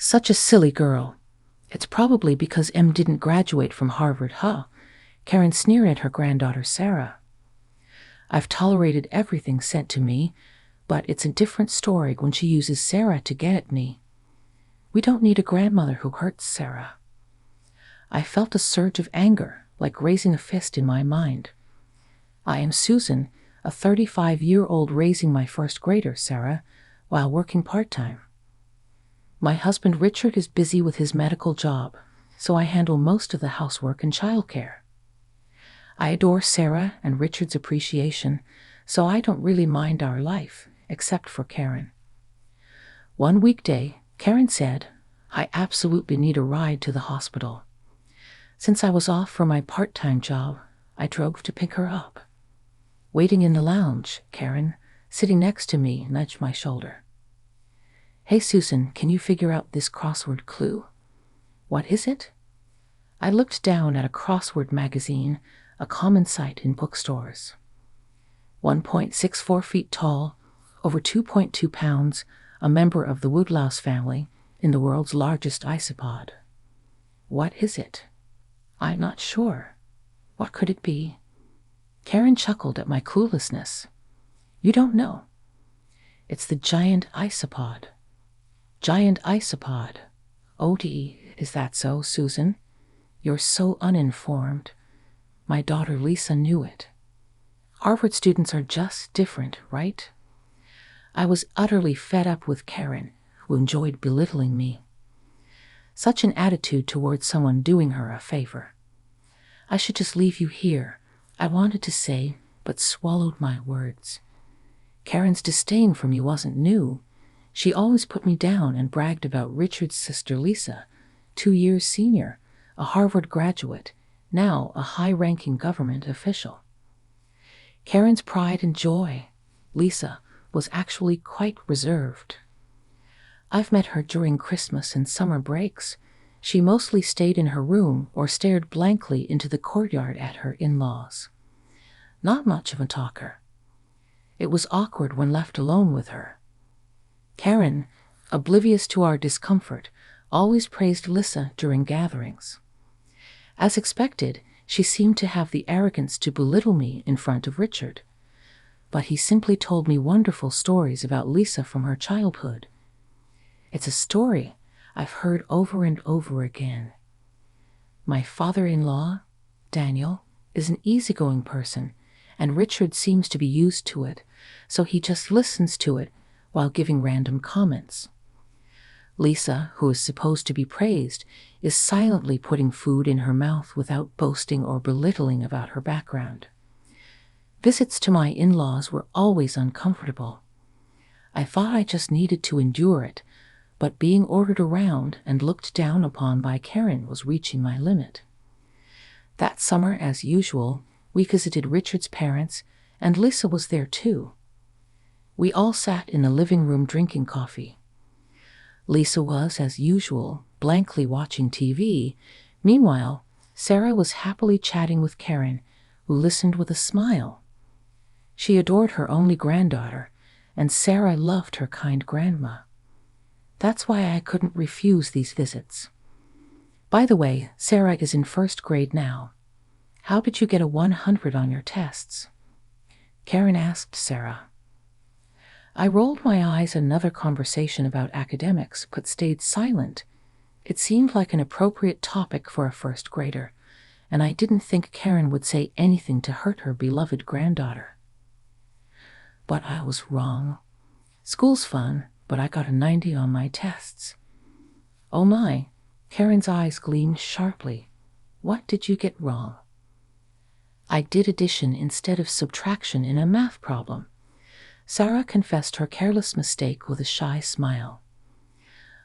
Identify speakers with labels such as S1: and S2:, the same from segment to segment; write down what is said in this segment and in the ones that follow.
S1: Such a silly girl. It's probably because Em didn't graduate from Harvard, huh? Karen sneered at her granddaughter Sarah. I've tolerated everything sent to me, but it's a different story when she uses Sarah to get at me. We don't need a grandmother who hurts Sarah. I felt a surge of anger, like raising a fist in my mind. I am Susan, a 35-year-old raising my first grader, Sarah, while working part-time. My husband Richard is busy with his medical job, so I handle most of the housework and childcare. I adore Sarah and Richard's appreciation, so I don't really mind our life, except for Karen. One weekday, Karen said, I absolutely need a ride to the hospital. Since I was off for my part-time job, I drove to pick her up. Waiting in the lounge, Karen, sitting next to me, nudged my shoulder. Hey Susan, can you figure out this crossword clue? What is it? I looked down at a crossword magazine, a common sight in bookstores. 1.64 feet tall, over 2.2 pounds, a member of the woodlouse family in the world's largest isopod. What is it? I'm not sure. What could it be? Karen chuckled at my cluelessness. You don't know. It's the giant isopod. Giant isopod. O.D., is that so, Susan? You're so uninformed. My daughter Lisa knew it. Harvard students are just different, right? I was utterly fed up with Karen, who enjoyed belittling me. Such an attitude towards someone doing her a favor. I should just leave you here, I wanted to say, but swallowed my words. Karen's disdain for me wasn't new. She always put me down and bragged about Richard's sister Lisa, 2 years senior, a Harvard graduate, now a high-ranking government official. Karen's pride and joy, Lisa, was actually quite reserved. I've met her during Christmas and summer breaks. She mostly stayed in her room or stared blankly into the courtyard at her in-laws. Not much of a talker. It was awkward when left alone with her. Karen, oblivious to our discomfort, always praised Lisa during gatherings. As expected, she seemed to have the arrogance to belittle me in front of Richard. But he simply told me wonderful stories about Lisa from her childhood. It's a story I've heard over and over again. My father-in-law, Daniel, is an easygoing person, and Richard seems to be used to it, so he just listens to it while giving random comments. Lisa, who is supposed to be praised, is silently putting food in her mouth without boasting or belittling about her background. Visits to my in-laws were always uncomfortable. I thought I just needed to endure it, but being ordered around and looked down upon by Karen was reaching my limit. That summer, as usual, we visited Richard's parents, and Lisa was there too. We all sat in the living room drinking coffee. Lisa was, as usual, blankly watching TV. Meanwhile, Sarah was happily chatting with Karen, who listened with a smile. She adored her only granddaughter, and Sarah loved her kind grandma. That's why I couldn't refuse these visits. By the way, Sarah is in first grade now. How did you get a 100 on your tests? Karen asked Sarah. I rolled my eyes at another conversation about academics, but stayed silent. It seemed like an appropriate topic for a first grader, and I didn't think Karen would say anything to hurt her beloved granddaughter. But I was wrong. School's fun, but I got a 90 on my tests. Oh my, Karen's eyes gleamed sharply. What did you get wrong? I did addition instead of subtraction in a math problem. Sarah confessed her careless mistake with a shy smile.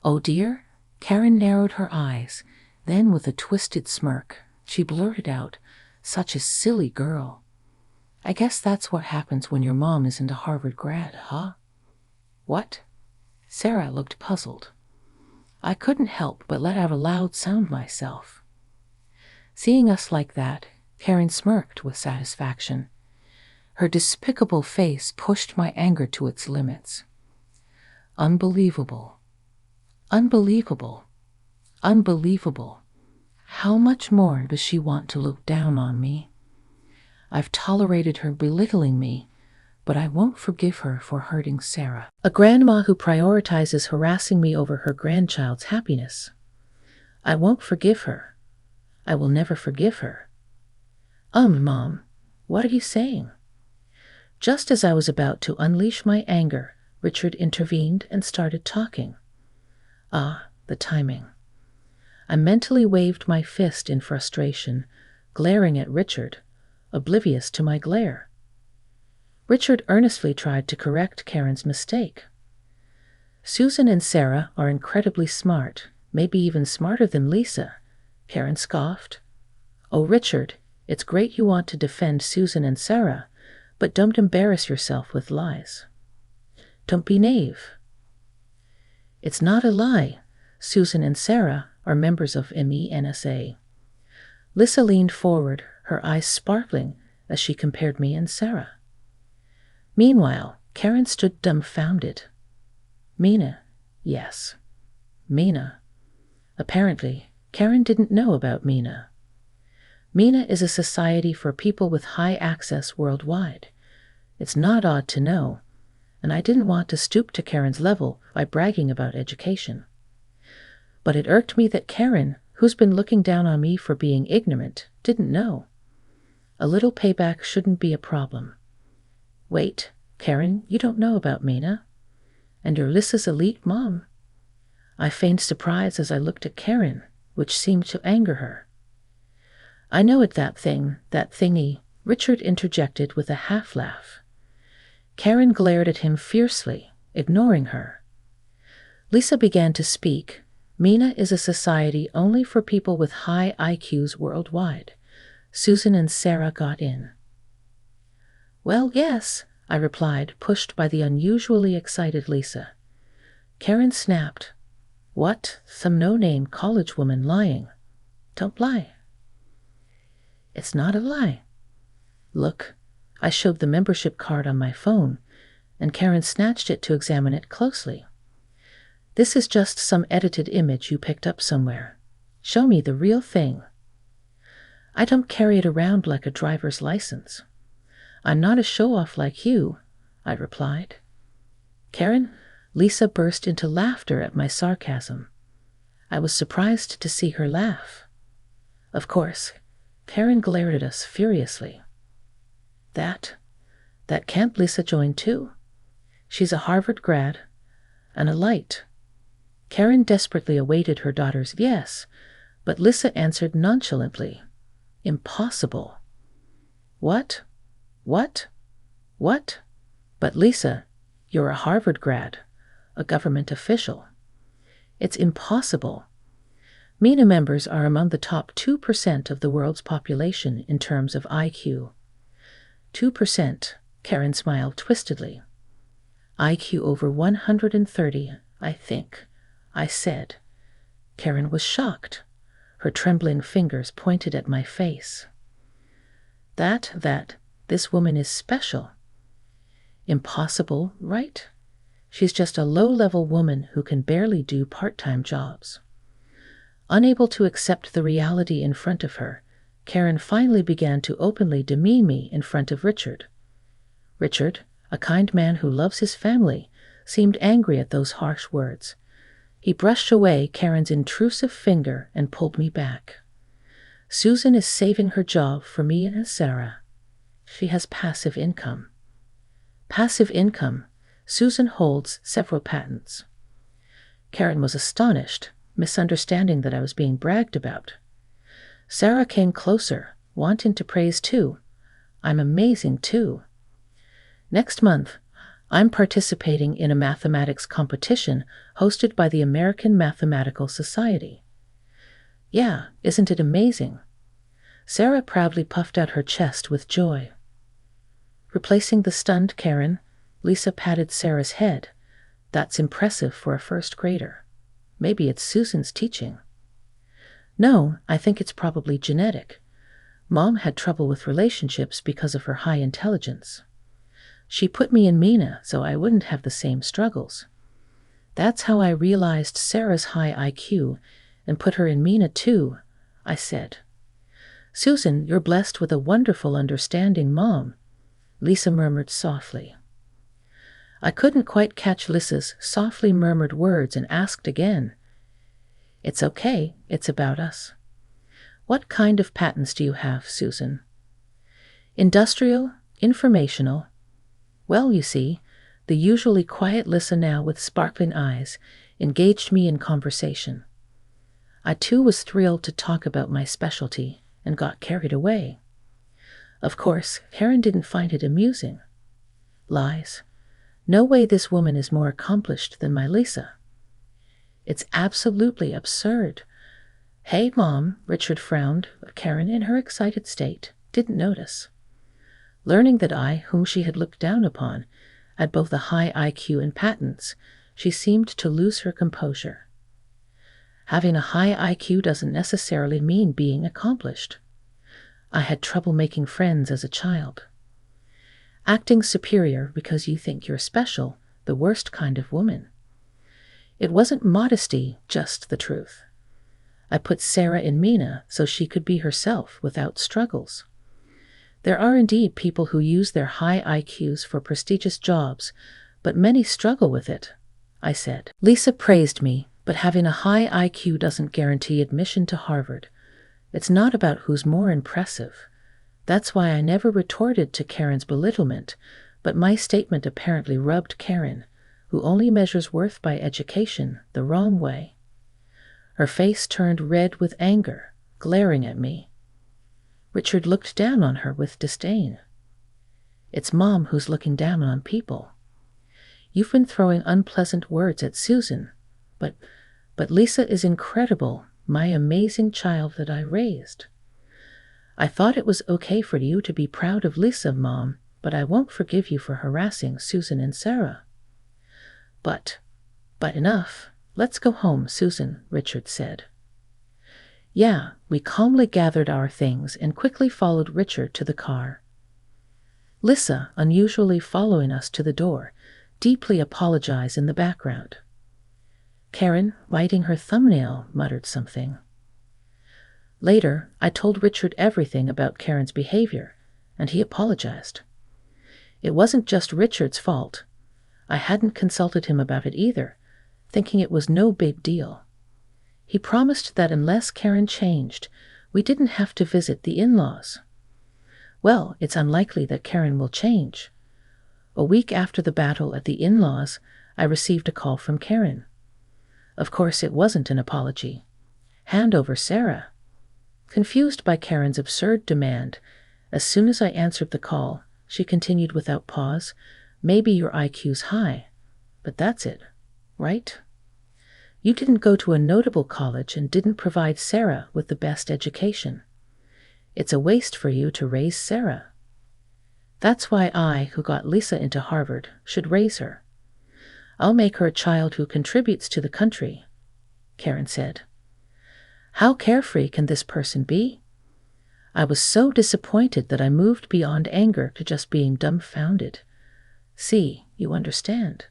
S1: Oh dear? Karen narrowed her eyes. Then with a twisted smirk, she blurted out, such a silly girl. I guess that's what happens when your mom isn't a Harvard grad, huh? What? Sarah looked puzzled. I couldn't help but let out a loud sound myself. Seeing us like that, Karen smirked with satisfaction. Her despicable face pushed my anger to its limits. Unbelievable. Unbelievable. Unbelievable. How much more does she want to look down on me? I've tolerated her belittling me, but I won't forgive her for hurting Sarah. A grandma who prioritizes harassing me over her grandchild's happiness. I won't forgive her. I will never forgive her. Mom, what are you saying? Just as I was about to unleash my anger, Richard intervened and started talking. Ah, the timing. I mentally waved my fist in frustration, glaring at Richard, oblivious to my glare. Richard earnestly tried to correct Karen's mistake. Susan and Sarah are incredibly smart, maybe even smarter than Lisa, Karen scoffed. Oh, Richard, it's great you want to defend Susan and Sarah, but don't embarrass yourself with lies. Don't be naive. It's not a lie. Susan and Sarah are members of MENSA. Lisa leaned forward, her eyes sparkling as she compared me and Sarah. Meanwhile, Karen stood dumbfounded. Mina, yes. Mina. Apparently, Karen didn't know about Mina. MENA is a society for people with high access worldwide. It's not odd to know, and I didn't want to stoop to Karen's level by bragging about education. But it irked me that Karen, who's been looking down on me for being ignorant, didn't know. A little payback shouldn't be a problem. Wait, Karen, you don't know about MENA? And you're Lisa's elite mom? I feigned surprise as I looked at Karen, which seemed to anger her. I know it, that thingy, Richard interjected with a half-laugh. Karen glared at him fiercely, ignoring her. Lisa began to speak. MENA is a society only for people with high IQs worldwide. Susan and Sarah got in. Well, yes, I replied, pushed by the unusually excited Lisa. Karen snapped. What? Some no-name college woman lying. Don't lie. It's not a lie. Look, I showed the membership card on my phone, and Karen snatched it to examine it closely. This is just some edited image you picked up somewhere. Show me the real thing. I don't carry it around like a driver's license. I'm not a show-off like you, I replied. Karen, Lisa burst into laughter at my sarcasm. I was surprised to see her laugh. Of course, Karen glared at us furiously. That can't Lisa join too? She's a Harvard grad and a light. Karen desperately awaited her daughter's yes, but Lisa answered nonchalantly. Impossible. What? What? What? But Lisa, you're a Harvard grad, a government official. It's impossible. MENA members are among the top 2% of the world's population in terms of IQ. 2%, Karen smiled twistedly. IQ over 130, I think, I said. Karen was shocked. Her trembling fingers pointed at my face. This woman is special. Impossible, right? She's just a low-level woman who can barely do part-time jobs. Unable to accept the reality in front of her, Karen finally began to openly demean me in front of Richard. Richard, a kind man who loves his family, seemed angry at those harsh words. He brushed away Karen's intrusive finger and pulled me back. Susan is saving her job for me and Sarah. She has passive income. Passive income. Susan holds several patents. Karen was astonished, misunderstanding that I was being bragged about. Sarah came closer, wanting to praise too. I'm amazing too. Next month, I'm participating in a mathematics competition hosted by the American Mathematical Society. Yeah, isn't it amazing? Sarah proudly puffed out her chest with joy. Replacing the stunned Karen, Lisa patted Sarah's head. That's impressive for a first grader. Maybe it's Susan's teaching. No, I think it's probably genetic. Mom had trouble with relationships because of her high intelligence. She put me in MENA so I wouldn't have the same struggles. That's how I realized Sarah's high IQ and put her in Mina too, I said. Susan, you're blessed with a wonderful understanding mom, Lisa murmured softly. I couldn't quite catch Lisa's softly murmured words and asked again. It's okay, it's about us. What kind of patents do you have, Susan? Industrial? Informational? Well, you see, the usually quiet Lisa now with sparkling eyes engaged me in conversation. I too was thrilled to talk about my specialty and got carried away. Of course, Karen didn't find it amusing. Lies. No way this woman is more accomplished than my Lisa. It's absolutely absurd. Hey, Mom, Richard frowned, but Karen, in her excited state, didn't notice. Learning that I, whom she had looked down upon, had both a high IQ and patents, she seemed to lose her composure. Having a high IQ doesn't necessarily mean being accomplished. I had trouble making friends as a child. Acting superior because you think you're special, the worst kind of woman. It wasn't modesty, just the truth. I put Sarah in Mina so she could be herself without struggles. There are indeed people who use their high IQs for prestigious jobs, but many struggle with it, I said. Lisa praised me, but having a high IQ doesn't guarantee admission to Harvard. It's not about who's more impressive. That's why I never retorted to Karen's belittlement, but my statement apparently rubbed Karen, who only measures worth by education, the wrong way. Her face turned red with anger, glaring at me. Richard looked down on her with disdain. It's Mom who's looking down on people. You've been throwing unpleasant words at Susan, but Lisa is incredible, my amazing child that I raised. I thought it was okay for you to be proud of Lisa, Mom, but I won't forgive you for harassing Susan and Sarah. But enough. Let's go home, Susan, Richard said. Yeah, we calmly gathered our things and quickly followed Richard to the car. Lisa, unusually following us to the door, deeply apologized in the background. Karen, biting her thumbnail, muttered something. Later, I told Richard everything about Karen's behavior, and he apologized. It wasn't just Richard's fault. I hadn't consulted him about it either, thinking it was no big deal. He promised that unless Karen changed, we didn't have to visit the in-laws. Well, it's unlikely that Karen will change. A week after the battle at the in-laws, I received a call from Karen. Of course, it wasn't an apology. Hand over Sarah. Confused by Karen's absurd demand, as soon as I answered the call, she continued without pause, Maybe your IQ's high, but that's it, right? You didn't go to a notable college and didn't provide Sarah with the best education. It's a waste for you to raise Sarah. That's why I, who got Lisa into Harvard, should raise her. I'll make her a child who contributes to the country, Karen said. How carefree can this person be? I was so disappointed that I moved beyond anger to just being dumbfounded. See, you understand.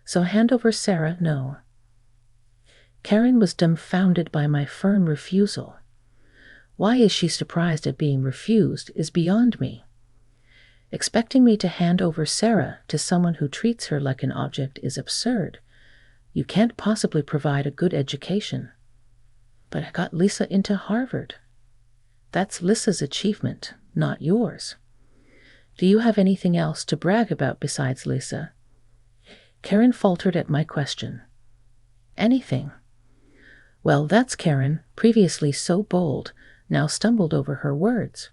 S1: So hand over Sarah, no. Karen was dumbfounded by my firm refusal. Why is she surprised at being refused is beyond me. Expecting me to hand over Sarah to someone who treats her like an object is absurd. You can't possibly provide a good education. But I got Lisa into Harvard. That's Lisa's achievement, not yours. Do you have anything else to brag about besides Lisa? Karen faltered at my question. Anything? Well, that's Karen, previously so bold, now stumbled over her words.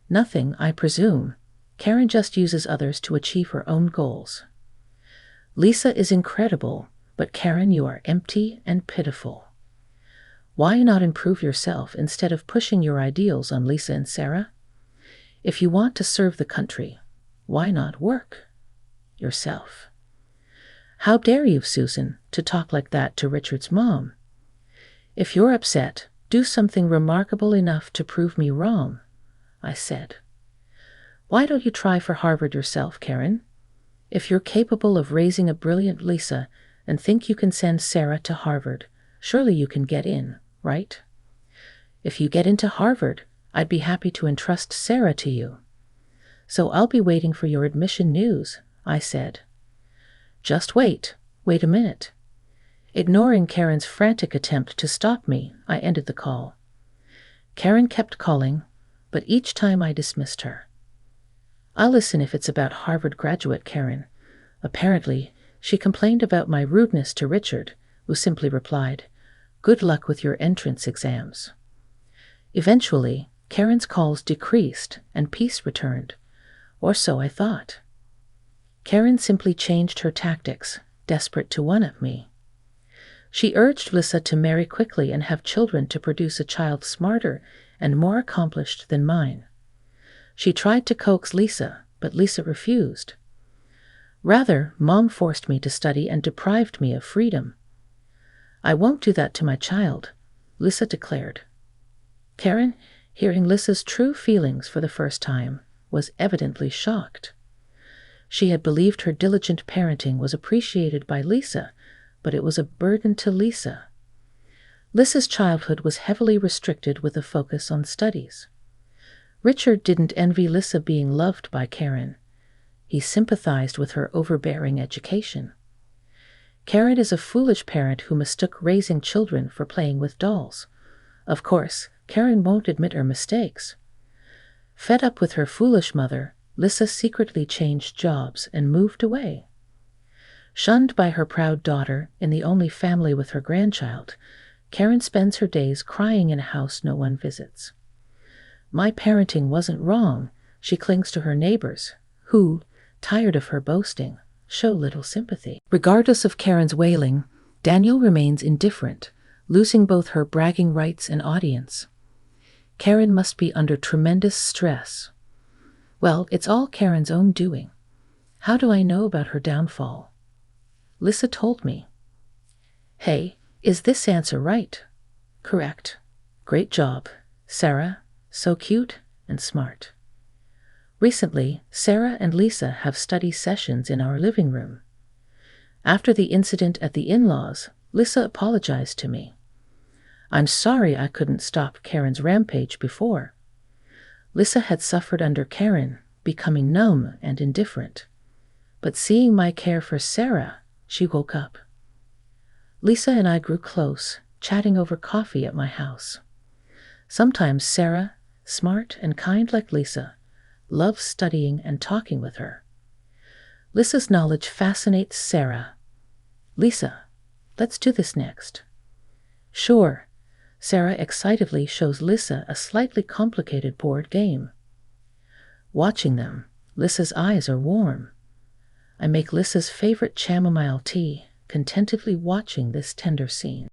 S1: Nothing, I presume. Karen just uses others to achieve her own goals. Lisa is incredible, but Karen, you are empty and pitiful. Why not improve yourself instead of pushing your ideals on Lisa and Sarah? If you want to serve the country, why not work? Yourself. How dare you, Susan, to talk like that to Richard's mom? If you're upset, do something remarkable enough to prove me wrong, I said. Why don't you try for Harvard yourself, Karen? If you're capable of raising a brilliant Lisa, and think you can send Sarah to Harvard. Surely you can get in, right? If you get into Harvard, I'd be happy to entrust Sarah to you. So I'll be waiting for your admission news, I said. Just wait a minute. Ignoring Karen's frantic attempt to stop me, I ended the call. Karen kept calling, but each time I dismissed her. I'll listen if it's about Harvard graduate Karen. Apparently, she complained about my rudeness to Richard, who simply replied, "Good luck with your entrance exams." Eventually, Karen's calls decreased and peace returned, or so I thought. Karen simply changed her tactics, desperate to one-up me. She urged Lisa to marry quickly and have children to produce a child smarter and more accomplished than mine. She tried to coax Lisa, but Lisa refused. Rather, Mom forced me to study and deprived me of freedom. "I won't do that to my child," Lisa declared. Karen, hearing Lisa's true feelings for the first time, was evidently shocked. She had believed her diligent parenting was appreciated by Lisa, but it was a burden to Lisa. Lisa's childhood was heavily restricted with a focus on studies. Richard didn't envy Lisa being loved by Karen. He sympathized with her overbearing education. Karen is a foolish parent who mistook raising children for playing with dolls. Of course, Karen won't admit her mistakes. Fed up with her foolish mother, Lisa secretly changed jobs and moved away. Shunned by her proud daughter in the only family with her grandchild, Karen spends her days crying in a house no one visits. My parenting wasn't wrong. She clings to her neighbors, who, tired of her boasting, show little sympathy. Regardless of Karen's wailing, Daniel remains indifferent, losing both her bragging rights and audience. Karen must be under tremendous stress. Well, it's all Karen's own doing. How do I know about her downfall? Lisa told me. "Hey, is this answer right?" "Correct. Great job. Sarah, so cute and smart." Recently, Sarah and Lisa have study sessions in our living room. After the incident at the in-laws, Lisa apologized to me. "I'm sorry I couldn't stop Karen's rampage before." Lisa had suffered under Karen, becoming numb and indifferent. But seeing my care for Sarah, she woke up. Lisa and I grew close, chatting over coffee at my house. Sometimes Sarah, smart and kind like Lisa, loves studying and talking with her. Lisa's knowledge fascinates Sarah. "Lisa, let's do this next." "Sure." Sarah excitedly shows Lisa a slightly complicated board game. Watching them, Lisa's eyes are warm. I make Lisa's favorite chamomile tea, contentedly watching this tender scene.